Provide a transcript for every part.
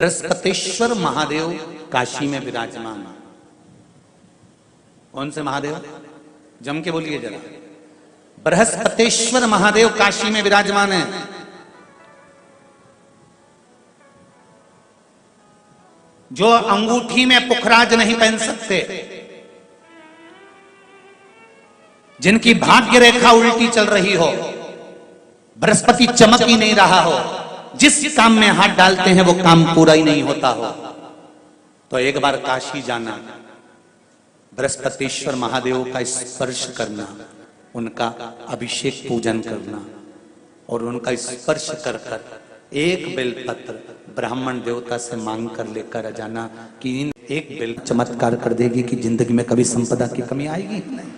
बृहस्पतेश्वर महादेव काशी में विराजमान। कौन से महादेव? जम के बोलिए जरा। बृहस्पतेश्वर महादेव काशी में विराजमान है। जो अंगूठी में पुखराज नहीं पहन सकते, जिनकी भाग्य रेखा उल्टी चल रही हो, बृहस्पति चमक ही नहीं रहा हो, जिस काम में हाथ डालते हैं वो काम पूरा ही नहीं होता हो, तो एक बार काशी जाना, बृहस्पतेश्वर महादेव का स्पर्श करना, उनका अभिषेक पूजन करना और उनका स्पर्श कर कर एक बेलपत्र ब्राह्मण देवता से मांग कर लेकर आ जाना कि इन एक बेल चमत्कार कर देगी कि जिंदगी में कभी संपदा की कमी आएगी नहीं।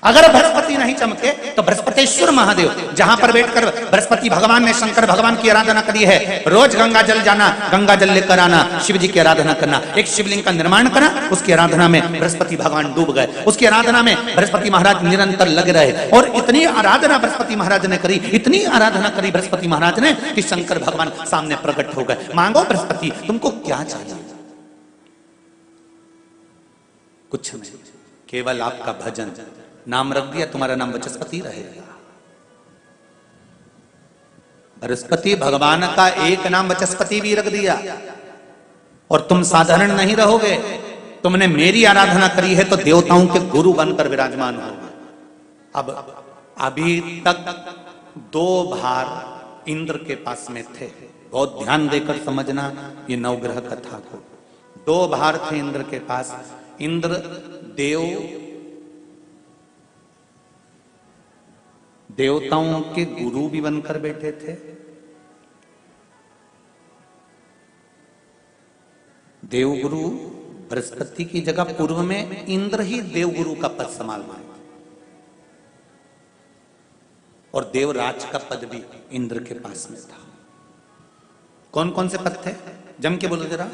अगर बृहस्पति नहीं चमके तो बृहस्पतेश्वर महादेव, जहां पर बैठकर बृहस्पति भगवान ने शंकर भगवान की आराधना करी है, रोज गंगा जल जाना, गंगा जल लेकर आना, शिव जी की आराधना करना, एक शिवलिंग का निर्माण करा, उसकी आराधना में बृहस्पति भगवान डूब गए, उसकी आराधना में बृहस्पति महाराज निरंतर लगे रहे और इतनी आराधना बृहस्पति महाराज ने करी, इतनी आराधना करी बृहस्पति महाराज ने कि शंकर भगवान सामने प्रकट हो गए। मांगो बृहस्पति, तुमको क्या चाहिए? कुछ नहीं, केवल आपका भजन। नाम रख दिया, तुम्हारा नाम बृहस्पति रहेगा। बृहस्पति भगवान का एक नाम बृहस्पति भी रख दिया और तुम साधारण नहीं रहोगे। तुमने मेरी आराधना करी है तो देवताओं के गुरु बनकर विराजमान होगे। अब अभी तक 2 भार इंद्र के पास में थे। बहुत ध्यान देकर समझना ये नवग्रह कथा को। 2 भार थे इंद्र के पास। इंद्र देवताओं के गुरु भी बनकर बैठे थे, देवगुरु बृहस्पति की जगह पूर्व में इंद्र ही देवगुरु का पद संभाल रहे थे और देवराज का पद भी इंद्र के पास में था। कौन कौन से पद थे? जम के बोलो जरा।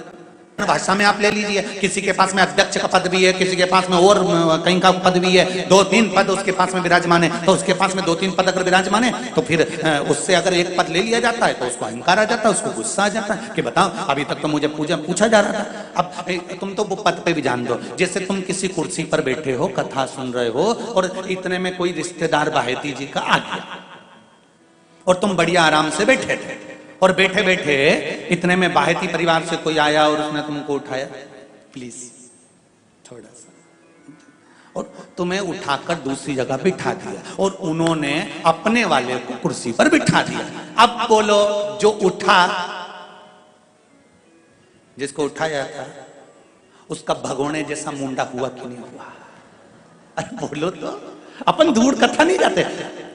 भाषा में आप ले लीजिए, किसी के पास में अध्यक्ष का पद भी है, किसी के पास में और कहीं का पद भी है, 2-3 पद उसके पास में विराजमान है। तो उसके पास में 2-3 पद अगर विराजमान है तो फिर उससे अगर एक पद ले लिया जाता है तो उसको अहंकार आ जाता है, उसको गुस्सा आ जाता है कि बताओ अभी तक तो मुझे पूछा जा रहा था, अब तुम तो वो पद पे भी जान दो। जैसे तुम किसी कुर्सी पर बैठे हो, कथा सुन रहे हो और इतने में कोई रिश्तेदार बाहेती जी का आ गया और तुम बढ़िया आराम से बैठे थे और बैठे बैठे इतने में बाहेती परिवार से कोई आया और उसने तुमको उठाया, प्लीज थोड़ा सा, और तुम्हें उठाकर दूसरी जगह बिठा दिया और उन्होंने अपने वाले को कुर्सी पर बिठा दिया। अब बोलो, जो उठा, जिसको उठाया था उसका भगोने जैसा मुंडा हुआ कि नहीं हुआ? अरे बोलो तो। अपन दूर कथा नहीं जाते,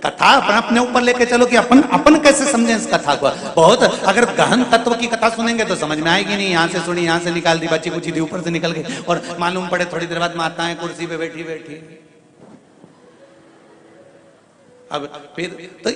कथा अपन अपने ऊपर लेके चलो कि अपन कैसे समझें इस कथा को। बहुत अगर गहन तत्व की कथा सुनेंगे तो समझ में आएगी नहीं। यहाँ से सुनी, यहाँ से निकाल दी, बच्ची कुछ दी, ऊपर से निकल गई और मालूम पड़े थोड़ी देर बाद माताएं कुर्सी पे बैठी बैठी। अब फिर तो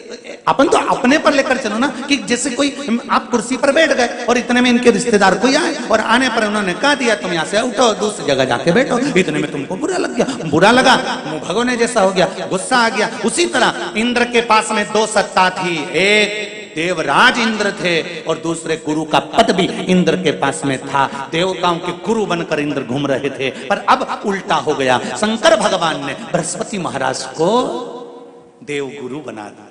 अपन तो अपने पर लेकर चलो ना कि जैसे कोई आप कुर्सी पर बैठ गए और इतने में इनके रिश्तेदार कोई आए और आने पर उन्होंने कहा दिया तुम यहाँ से उठो, दूसरी जगह जाके बैठो। इतने में तुमको बुरा लग गया, बुरा लगा, मुंह भगोने जैसा हो गया, गुस्सा आ गया। उसी तरह इंद्र के पास में 2 सत्ता थी, एक देवराज इंद्र थे और दूसरे गुरु का पद भी इंद्र के पास में था। देवताओं के गुरु बनकर इंद्र घूम रहे थे, पर अब उल्टा हो गया। शंकर भगवान ने बृहस्पति महाराज को देव गुरु बना दिया।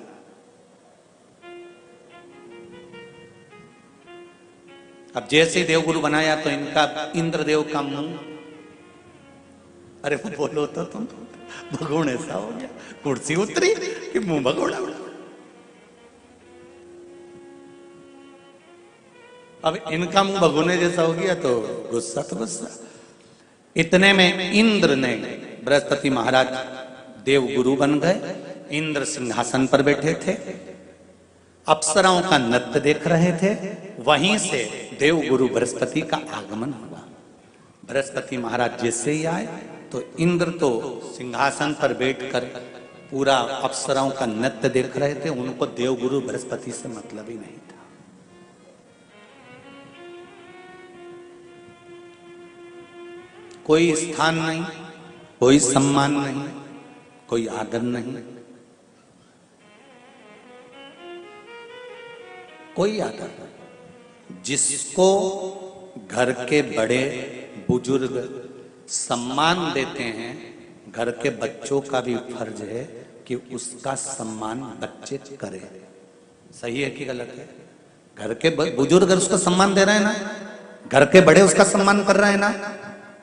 अब जैसे देव गुरु बनाया तो इनका इंद्रदेव का मुंह, अरे बोलो तो तुम, भगोड़े सा हो गया। कुर्सी उतरी कि मुंह भगोड़ा उड़ा। अब इनका मुंह भगोने जैसा हो गया तो गुस्सा तो गुस्सा। इतने में इंद्र ने, बृहस्पति महाराज देव गुरु बन गए। इंद्र सिंहासन पर बैठे थे, अप्सराओं का नृत्य देख रहे थे। वहीं से देव गुरु बृहस्पति का आगमन हुआ। बृहस्पति महाराज जैसे ही आए तो इंद्र तो सिंहासन पर बैठकर पूरा अप्सराओं का नृत्य देख रहे थे। उनको देव गुरु बृहस्पति से मतलब ही नहीं था। कोई स्थान नहीं, कोई सम्मान नहीं, कोई आदर नहीं, कोई आदर नहीं। जिसको घर के बड़े बुजुर्ग सम्मान देते हैं, घर के बच्चों का भी फर्ज है कि उसका सम्मान बच्चे करें। सही है कि गलत है? घर के बुजुर्ग उसको सम्मान दे रहे हैं ना, घर के बड़े उसका सम्मान कर रहे हैं ना,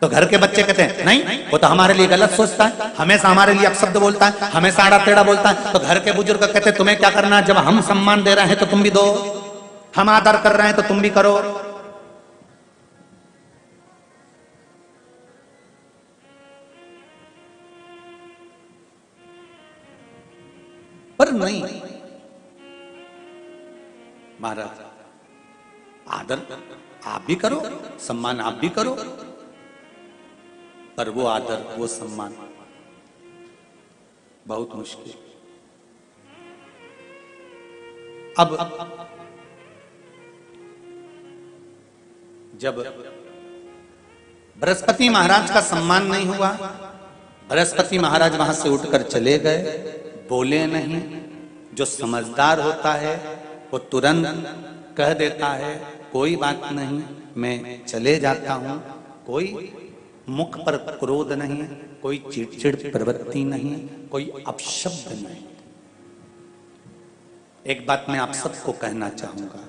तो घर के बच्चे कहते हैं नहीं वो तो हमारे लिए गलत सोचता है, हमेशा हमारे लिए अपशब्द बोलता है, हमेशा आड़ा टेढ़ा बोलता है। तो घर के बुजुर्ग कहते हैं तुम्हें क्या करना है, जब हम सम्मान दे रहे हैं तो तुम भी दो, हम आदर कर रहे हैं तो तुम भी करो। पर नहीं महाराज, आदर आप भी करो, सम्मान आप भी करो, पर वो आदर वो सम्मान बहुत मुश्किल। अब जब बृहस्पति महाराज का सम्मान नहीं हुआ, बृहस्पति महाराज वहां से उठकर चले गए, बोले नहीं। जो समझदार होता है वो तुरंत कह देता है कोई बात नहीं, मैं चले जाता हूं। कोई मुख पर क्रोध नहीं, कोई चिड़चिड़ प्रवृत्ति नहीं, कोई अपशब्द नहीं। एक बात मैं आप सबको कहना चाहूंगा,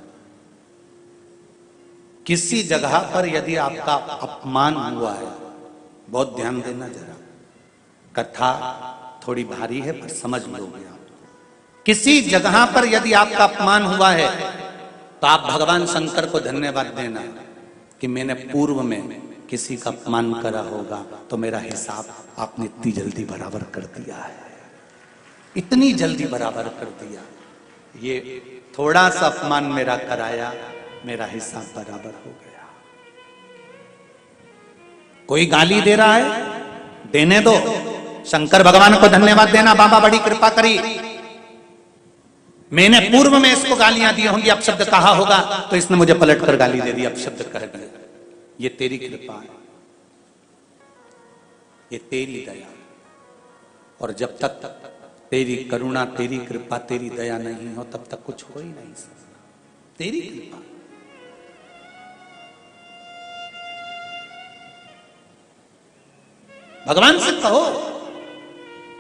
किसी जगह पर यदि आपका अपमान हुआ है, बहुत ध्यान देना जरा, कथा थोड़ी भारी है पर समझ लोगे आप। किसी जगह पर यदि आपका अपमान हुआ है तो आप भगवान शंकर को धन्यवाद देना कि मैंने पूर्व में किसी का अपमान करा होगा तो मेरा हिसाब आपने इतनी जल्दी बराबर कर दिया है, इतनी जल्दी बराबर कर दिया। ये थोड़ा सा अपमान मेरा कराया, मेरा हिसाब बराबर हो गया। कोई गाली दे रहा है, देने दो, शंकर भगवान को धन्यवाद देना, बाबा बड़ी कृपा करी, मैंने पूर्व में इसको गालियां दी होंगी, अपशब्द कहा होगा तो इसने मुझे पलटकर गाली दे दी, अपशब्द कह दिया। ये तेरी कृपा है, ये तेरी दया, और जब तक तेरी करुणा, तेरी कृपा, तेरी दया नहीं हो तब तक कुछ हो ही नहीं सकता। तेरी कृपा, भगवान से कहो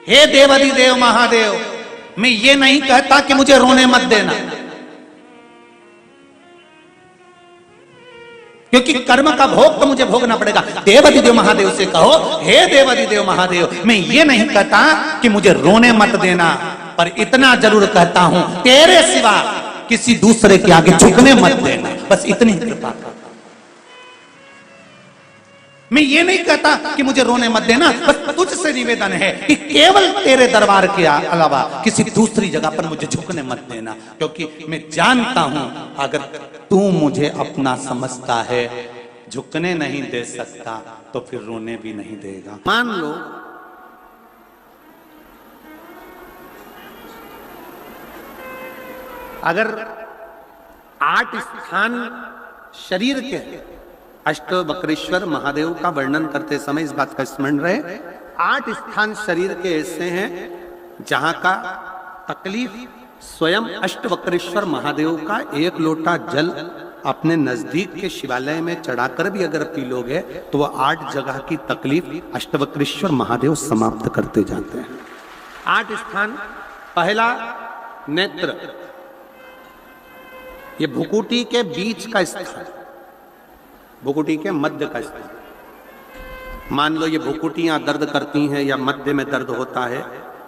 हे देवाधिदेव महादेव, मैं ये नहीं कहता कि मुझे रोने मत देना, क्योंकि कर्म का भोग तो मुझे भोगना पड़ेगा। देवाधिदेव महादेव से कहो हे देवाधिदेव महादेव, मैं ये नहीं कहता कि मुझे रोने मत देना, पर इतना जरूर कहता हूं तेरे सिवा किसी दूसरे के आगे झुकने मत देना, बस इतनी कृपा कर। मैं ये नहीं कहता कि मुझे रोने मत देना, बस तुझसे निवेदन है कि केवल तेरे दरबार के अलावा किसी दूसरी जगह पर मुझे झुकने मत देना, क्योंकि मैं जानता हूं अगर तू मुझे अपना समझता है, झुकने नहीं दे सकता तो फिर रोने भी नहीं देगा। मान लो अगर 8 स्थान शरीर के, अष्टवक्रेश्वर महादेव का वर्णन करते समय इस बात का स्मरण रहे, 8 स्थान शरीर के ऐसे हैं जहां का तकलीफ स्वयं अष्टवक्रेश्वर महादेव का 1 लोटा जल अपने नजदीक के शिवालय में चढ़ाकर भी अगर पी लोगे तो वह 8 जगह की तकलीफ अष्टवक्रेश्वर महादेव समाप्त करते जाते हैं। 8 स्थान, पहला नेत्र, ये भुकुटी के बीच का स्थान, भुकुटी के मध्य का स्थान। मान लो ये भुकुटियां दर्द करती हैं या मध्य में दर्द होता है,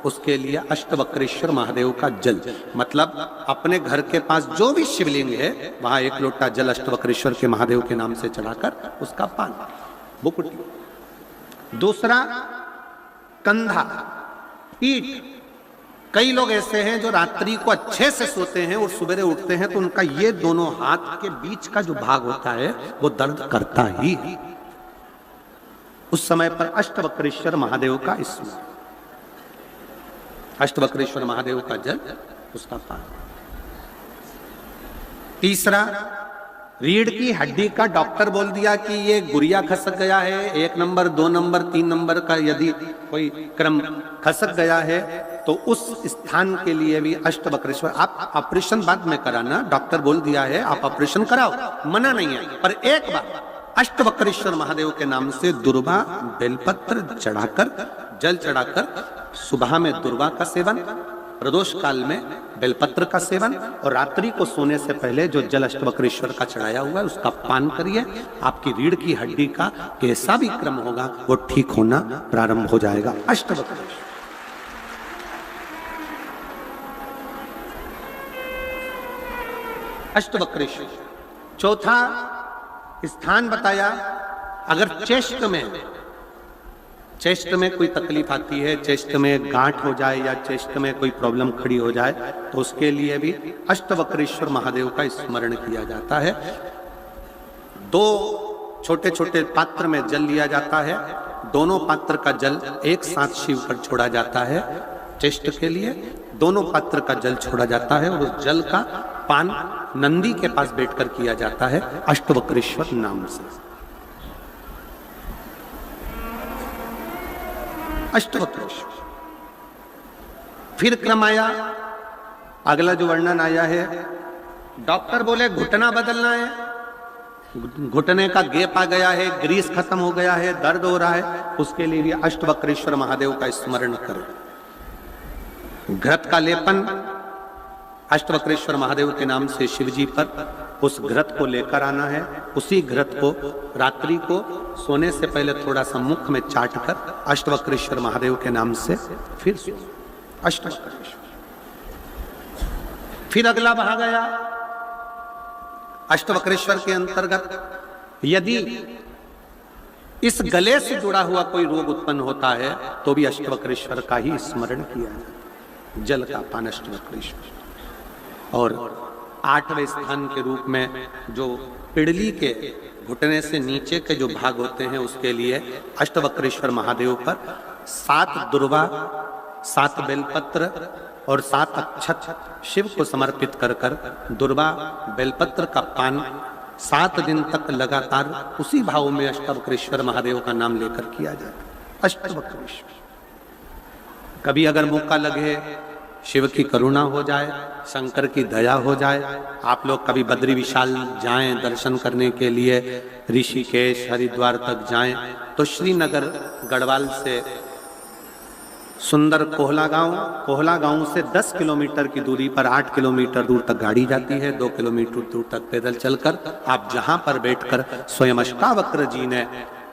उसके लिए अष्टवक्रेश्वर महादेव का जल, मतलब अपने घर के पास जो भी शिवलिंग है वहां 1 लोटा जल अष्टवक्रेश्वर के महादेव के नाम से चढ़ाकर उसका पान, भुकुटी। दूसरा कंधा, पीठ। कई लोग ऐसे हैं जो रात्रि को अच्छे से सोते हैं और सुबह उठते हैं तो उनका ये दोनों हाथ के बीच का जो भाग होता है वो दर्द करता ही है। उस समय पर अष्टवक्रेश्वर महादेव का स्मरण, अष्टवक्रेश्वर महादेव का जल, उसका पान। तीसरा, रीढ़ की हड्डी का डॉक्टर बोल दिया कि ये गुरिया खसक गया है, 1 नंबर 2 नंबर 3 नंबर का यदि कोई क्रम खसक गया है तो उस स्थान के लिए भी अष्टवक्रेश्वर। आप ऑपरेशन बाद में कराना, डॉक्टर बोल दिया है आप ऑपरेशन कराओ, मना नहीं है, पर एक बार अष्टवक्रेश्वर महादेव के नाम से दुर्वा बेलपत्र चढ़ाकर, जल चढ़ाकर, सुबह में दुर्वा का सेवन, प्रदोष काल में बेलपत्र का सेवन, और रात्रि को सोने से पहले जो जल अष्टवक्रेश्वर का चढ़ाया हुआ है उसका पान करिए। आपकी रीढ़ की हड्डी का कैसा भी क्रम होगा वो ठीक होना प्रारंभ हो जाएगा। अष्टवक्रेश्वर। अष्टवक्रेश्वर। चौथा स्थान बताया, अगर चेस्ट में कोई तकलीफ आती है, चेस्ट में गांठ हो जाए या चेस्ट में कोई प्रॉब्लम खड़ी हो जाए, तो उसके लिए भी अष्टवक्रेश्वर महादेव का स्मरण किया जाता है। 2 छोटे छोटे पात्र में जल लिया जाता है, दोनों पात्र का जल एक साथ शिव पर छोड़ा जाता है। चेस्ट के लिए दोनों पात्र का जल छोड़ा जाता है और उस जल का पान नंदी के पास बैठकर किया जाता है अष्टवक्रेश्वर नाम से। अष्टवक्रेश्वर। फिर क्रम आया, अगला जो वर्णन आया है, डॉक्टर बोले घुटना बदलना है, घुटने का गैप आ गया है, ग्रीस खत्म हो गया है, दर्द हो रहा है, उसके लिए भी अष्टवक्रेश्वर महादेव का स्मरण करें। घृत का लेपन अष्टवक्रेश्वर महादेव के नाम से शिव जी पर, उस घृत को लेकर आना है। उसी घृत को रात्रि को सोने से पहले थोड़ा सा मुख में चाट कर अष्टवक्रेश्वर महादेव के नाम से फिर सो। अष्टवक्रेश्वर। फिर अगला भाग आया अष्टवक्रेश्वर के अंतर्गत, यदि इस गले से जुड़ा हुआ कोई रोग उत्पन्न होता है तो भी अष्टवक्रेश्वर का ही स्मरण किया जाए। जल का पान अष्टवक्रेश्वर। और 8वें स्थान के रूप में जो पिड़ली के घुटने से नीचे के जो भाग होते हैं उसके लिए अष्टवक्रेश्वर महादेव पर 7 दुर्वा, 7 बेलपत्र और 7 अक्षत शिव को समर्पित कर कर दुर्वा बेलपत्र का पान 7 दिन तक लगातार उसी भाव में अष्टवक्रेश्वर महादेव का नाम लेकर किया जाए। अष्टवक्रेश्वर। कभी अगर मौका लगे, शिव की करुणा हो जाए, शंकर की दया हो जाए, आप लोग कभी बद्री विशाल जाएं दर्शन करने के लिए, ऋषिकेश हरिद्वार तक जाएं, तो श्रीनगर गढ़वाल से सुंदर कोहला गांव से 10 किलोमीटर की दूरी पर 8 किलोमीटर दूर तक गाड़ी जाती है, 2 किलोमीटर दूर तक पैदल चलकर आप जहां पर बैठकर स्वयं अष्टावक्र जी ने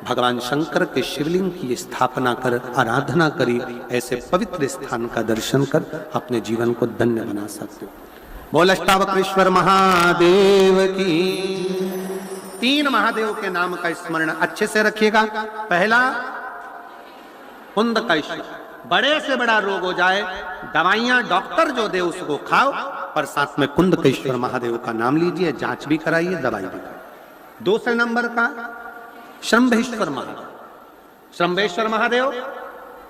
भगवान शंकर के शिवलिंग की स्थापना कर आराधना करी, ऐसे पवित्र स्थान का दर्शन कर अपने जीवन को धन्य बना सकते हो। बोल अष्टावक्रेश्वर महादेव की। 3 महादेव के नाम का स्मरण अच्छे से रखिएगा। पहला कुंदकेश्वर, बड़े से बड़ा रोग हो जाए, दवाइयां डॉक्टर जो दे उसको खाओ, पर साथ में कुंदकेश्वर महादेव का नाम लीजिए, जांच भी कराइए, दवाई भी कराइए। 2 नंबर का शंभेश्वर महादेव। शंभेश्वर महादेव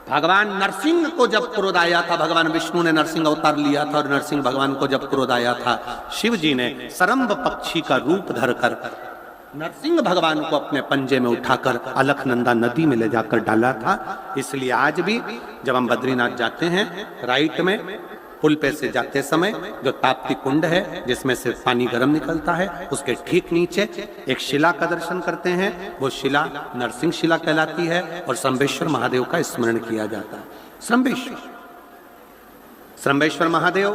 भगवान नरसिंह को जब क्रोध आया था, भगवान विष्णु ने नरसिंह अवतार लिया था और नरसिंह भगवान को जब क्रोध आया था, शिव जी ने सरम्ब पक्षी का रूप धरकर नरसिंह भगवान को अपने पंजे में उठाकर अलकनंदा नदी में ले जाकर डाला था। इसलिए आज भी जब हम बद्रीनाथ जाते हैं, राइट में पुल पे से जाते समय जो ताप्ती कुंड है जिसमें से पानी गर्म निकलता है, उसके ठीक नीचे एक शिला का दर्शन करते हैं। वो शिला नरसिंह शिला कहलाती है और शंभेश्वर महादेव का स्मरण किया जाता है। शंभेश्वर महादेव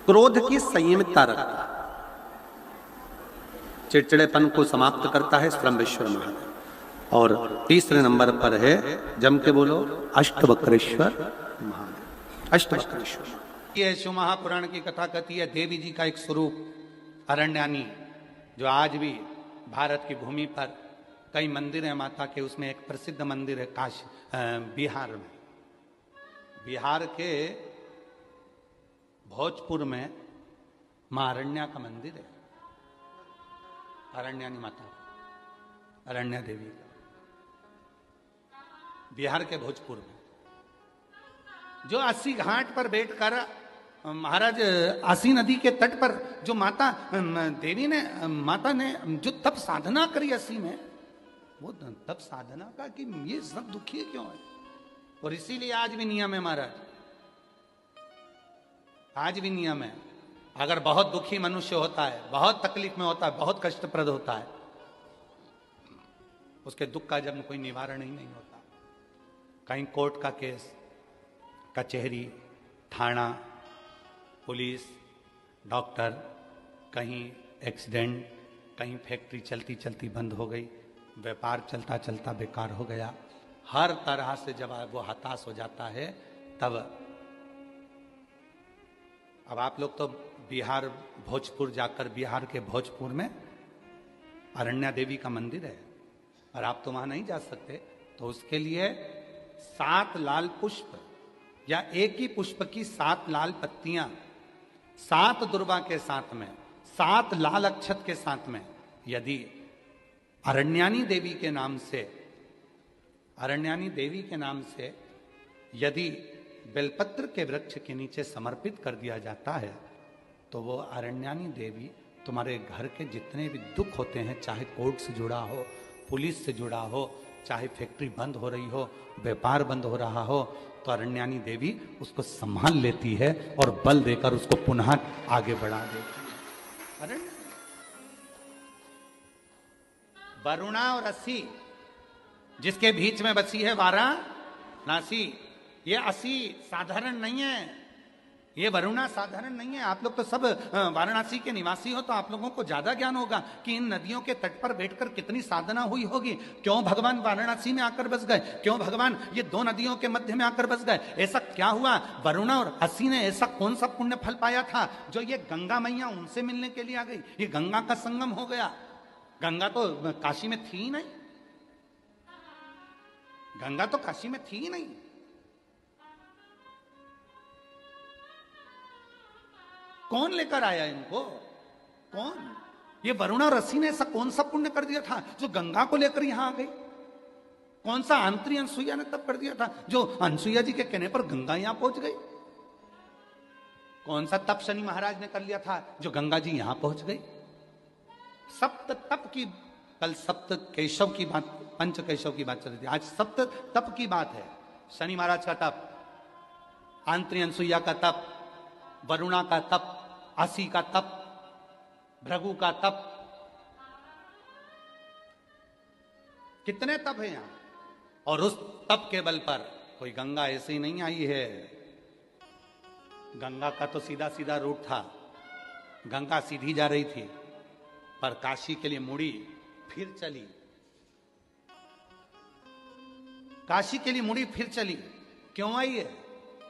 क्रोध की संयमितता रखता है, चिड़चिड़ेपन को समाप्त करता है शंभेश्वर महादेव। और 3 नंबर पर है, जम के बोलो, अष्टवक्रेश्वर महादेव। अष्टवक्रेश्वर। ये शिव महापुराण की कथा कहती है देवी जी का एक स्वरूप अरण्यानी, जो आज भी भारत की भूमि पर कई मंदिर हैं माता के, उसमें एक प्रसिद्ध मंदिर है बिहार में। बिहार के भोजपुर में मां अरण्या का मंदिर है, अरण्यानी माता, अरण्या देवी का, बिहार के भोजपुर में, जो 80 घाट पर बैठकर महाराज आसी नदी के तट पर जो माता ने जो तप साधना करी 80 में, वो तप साधना का कि ये सब दुखी क्यों है, और इसीलिए आज भी नियम है महाराज, आज भी नियम है। अगर बहुत दुखी मनुष्य होता है, बहुत तकलीफ में होता है, बहुत कष्टप्रद होता है, उसके दुख का जब कोई निवारण ही नहीं होता, कहीं कोर्ट का केस, कचहरी, थाना, पुलिस, डॉक्टर, कहीं एक्सीडेंट, कहीं फैक्ट्री चलती चलती बंद हो गई, व्यापार चलता चलता बेकार हो गया, हर तरह से जब वो हताश हो जाता है, तब अब आप लोग तो बिहार भोजपुर जाकर, बिहार के भोजपुर में अरण्या देवी का मंदिर है, और आप तो वहां नहीं जा सकते, तो उसके लिए 7 लाल पुष्प या एक ही पुष्प की 7 लाल पत्तियां, 7 दुर्वा के साथ में, 7 लाल अक्षत के साथ में, यदि अरण्यानी देवी के नाम से, अरण्यानी देवी के नाम से यदि बेलपत्र के वृक्ष के नीचे समर्पित कर दिया जाता है, तो वो अरण्यानी देवी तुम्हारे घर के जितने भी दुख होते हैं, चाहे कोर्ट से जुड़ा हो, पुलिस से जुड़ा हो, चाहे फैक्ट्री बंद हो रही हो, व्यापार बंद हो रहा हो, तो अरण्यानी देवी उसको संभाल लेती है और बल देकर उसको पुनः आगे बढ़ा देती है। वरुणा और असी जिसके बीच में बसी है वाराणसी, ये असी साधारण नहीं है, ये वरुणा साधारण नहीं है। आप लोग तो सब वाराणसी के निवासी हो, तो आप लोगों को ज्यादा ज्ञान होगा कि इन नदियों के तट पर बैठकर कितनी साधना हुई होगी, क्यों भगवान वाराणसी में आकर बस गए, क्यों भगवान ये 2 नदियों के मध्य में आकर बस गए, ऐसा क्या हुआ, वरुणा और असी ने ऐसा कौन सा पुण्य फल पाया था जो ये गंगा मैया उनसे मिलने के लिए आ गई, ये गंगा का संगम हो गया। गंगा तो काशी में थी ही नहीं, गंगा तो काशी में थी ही नहीं। कौन लेकर आया इनको, कौन, ये वरुणा और असी ने ऐसा कौन सा पुण्य कर दिया था जो गंगा को लेकर यहां आ गई, कौन सा आंतरी अनसुईया ने तब कर दिया था जो अनसुईया जी के कहने पर गंगा यहां पहुंच गई, कौन सा तप शनि महाराज ने कर लिया था जो गंगा जी यहां पहुंच गई। सप्त तप की, कल सप्त केशव की बात, पंच केशव की बात चल रही थी, आज सप्त तप की बात है। शनि महाराज का तप, आंतरी अनसुईया का तप, वरुणा का तप, असी का तप, भृगु का तप, कितने तप है यहां। और उस तप के बल पर कोई गंगा ऐसे ही नहीं आई है, गंगा का तो सीधा सीधा रूट था, गंगा सीधी जा रही थी, पर काशी के लिए मुड़ी फिर चली, काशी के लिए मुड़ी फिर चली, क्यों आई है।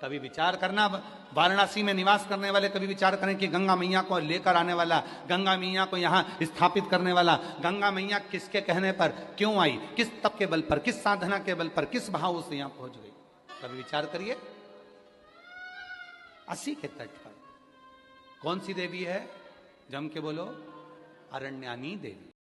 कभी विचार करना, वाराणसी में निवास करने वाले कभी विचार करें कि गंगा मैया को लेकर आने वाला, गंगा मैया को यहां स्थापित करने वाला, गंगा मैया किसके कहने पर क्यों आई, किस तप के बल पर, किस साधना के बल पर, किस भाव से यहां पहुंच गई, कभी विचार करिए। असी के तट पर कौन सी देवी है, जम के बोलो, अरण्यानी देवी।